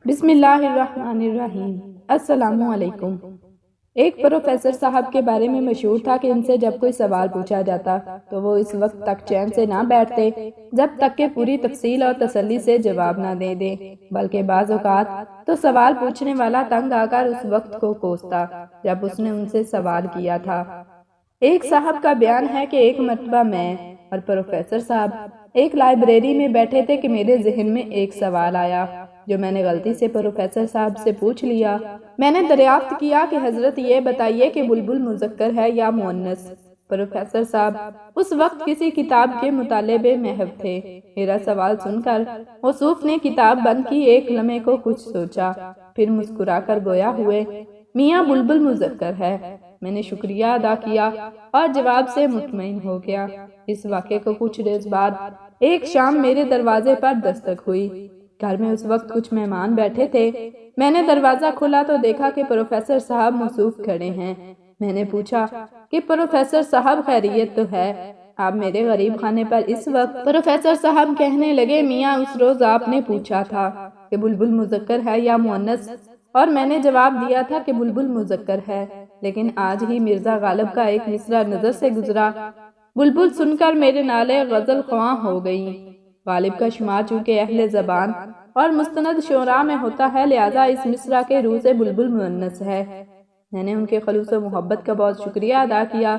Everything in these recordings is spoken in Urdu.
بسم اللہ الرحمن الرحیم۔ السلام علیکم۔ ایک پروفیسر صاحب کے بارے میں مشہور تھا کہ ان سے جب کوئی سوال پوچھا جاتا تو وہ اس وقت تک چین سے نہ بیٹھتے جب تک کہ پوری تفصیل اور تسلی سے جواب نہ دے دیں، بلکہ بعض اوقات تو سوال پوچھنے والا تنگ آ کر اس وقت کو کوستا جب اس نے ان سے سوال کیا تھا۔ ایک صاحب کا بیان ہے کہ ایک مرتبہ میں اور پروفیسر صاحب ایک لائبریری میں بیٹھے تھے کہ میرے ذہن میں ایک سوال آیا جو میں نے غلطی سے پروفیسر صاحب سے پوچھ لیا۔ میں نے دریافت کیا کہ حضرت یہ بتائیے کہ بلبل مذکر ہے یا مؤنث؟ پروفیسر صاحب اس وقت کسی کتاب کے مطالعے میں محو تھے۔ میرا سوال سن کر موصوف نے کتاب بند کی، ایک لمحے کو کچھ سوچا، پھر مسکرا کر گویا ہوئے، میاں بلبل مذکر ہے۔ میں نے شکریہ ادا کیا اور جواب سے مطمئن ہو گیا۔ اس واقعے کو کچھ روز بعد ایک شام میرے دروازے پر دستک ہوئی۔ گھر میں اس وقت کچھ مہمان بیٹھے تھے۔ میں نے دروازہ کھولا تو دیکھا کہ پروفیسر صاحب موصوف کھڑے ہیں۔ میں نے پوچھا کہ پروفیسر صاحب خیریت تو ہے؟ آپ میرے غریب خانے پر اس وقت؟ پروفیسر صاحب کہنے لگے، میاں اس روز آپ نے پوچھا تھا کہ بلبل مذکر ہے یا مؤنث، اور میں نے جواب دیا تھا کہ بلبل مذکر ہے، لیکن آج ہی مرزا غالب کا ایک مصرع نظر سے گزرا۔ بلبل سن کر میرے نالے غزل خواں ہو گئیں۔ غالب کا شمار چونکہ اہل زبان اور مستند شعراء میں ہوتا ہے، لہذا اس مصرع کے روح سے بلبل مؤنث ہے۔ میں نے ان کے خلوص و محبت کا بہت شکریہ ادا کیا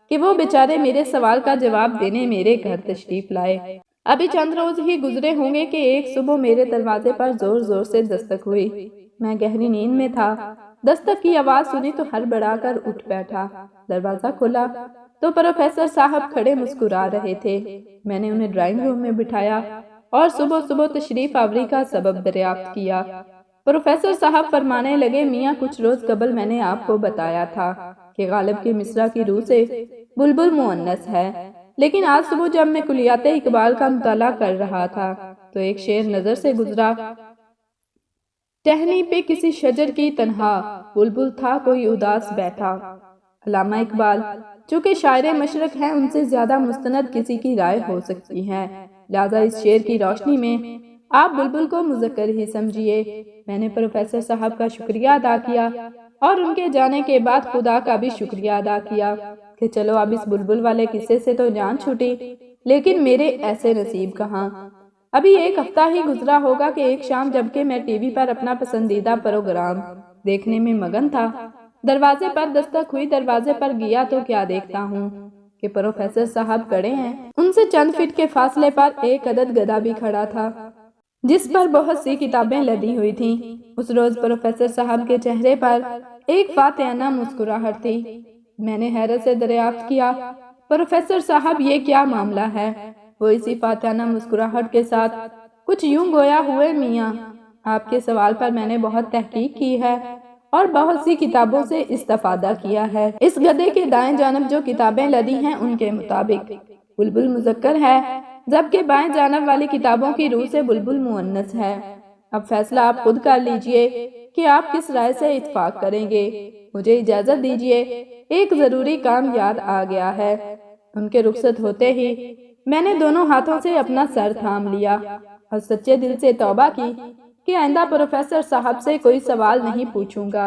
کہ وہ بیچارے میرے سوال کا جواب دینے میرے گھر تشریف لائے۔ ابھی چند روز ہی گزرے ہوں گے کہ ایک صبح میرے دروازے پر زور زور سے دستک ہوئی۔ میں گہری نیند میں تھا۔ دستک کی آواز سنی تو ہڑبڑا کر اٹھ بیٹھا۔ دروازہ کھولا تو پروفیسر صاحب کھڑے مسکرا رہے تھے۔ میں نے انہیں ڈرائنگ روم میں بٹھایا اور صبح صبح تشریف آوری کا سبب دریافت کیا۔ پروفیسر صاحب فرمانے لگے، میاں کچھ روز قبل میں نے آپ کو بتایا تھا کہ غالب کی مصرع کی روح سے بلبل مؤنث ہے، لیکن آج صبح جب میں کلیات اقبال کا مطالعہ کر رہا تھا تو ایک شعر نظر سے گزرا۔ ٹہنی پہ کسی شجر کی تنہا بلبل تھا کوئی اداس بیٹھا۔ علامہ اقبال چونکہ شاعر مشرق ہیں، ان سے زیادہ مستند کسی کی رائے ہو سکتی ہے، لہذا اس شعر کی روشنی میں آپ بلبل کو مذکر ہی سمجھیے۔ میں نے پروفیسر صاحب کا شکریہ ادا کیا اور ان کے جانے کے بعد خدا کا بھی شکریہ ادا کیا کہ چلو اب اس بلبل والے قصے سے تو جان چھوٹی، لیکن میرے ایسے نصیب کہاں۔ ابھی ایک ہفتہ ہی گزرا ہوگا کہ ایک شام جبکہ میں ٹی وی پر اپنا پسندیدہ پروگرام دیکھنے میں مگن تھا، دروازے پر دستک ہوئی۔ دروازے پر گیا تو کیا دیکھتا ہوں کہ پروفیسر صاحب کھڑے ہیں۔ ان سے چند فٹ کے فاصلے پر ایک عدد گدھا بھی کھڑا تھا جس پر بہت سی کتابیں لدی ہوئی تھیں۔ اس روز پروفیسر صاحب کے چہرے پر ایک فاتحانہ مسکراہٹ تھی۔ میں نے حیرت سے دریافت کیا، پروفیسر صاحب یہ کیا معاملہ ہے؟ وہ اسی فاتحانہ مسکراہٹ کے ساتھ کچھ یوں گویا ہوئے، میاں آپ کے سوال پر میں نے بہت تحقیق کی ہے اور بہت سی کتابوں سے استفادہ کیا ہے۔ اس گدھے کے دائیں جانب جو کتابیں لدی ہیں ان کے مطابق بلبل مذکر ہے، جبکہ بائیں جانب والی کتابوں کی روح سے بلبل مؤنث ہے۔ اب فیصلہ آپ خود کر لیجئے کہ آپ کس رائے سے اتفاق کریں گے۔ مجھے اجازت دیجئے، ایک ضروری کام یاد آ گیا ہے۔ ان کے رخصت ہوتے ہی میں نے دونوں ہاتھوں سے اپنا سر تھام لیا اور سچے دل سے توبہ کی کہ آئندہ پروفیسر صاحب سے کوئی سوال نہیں پوچھوں گا۔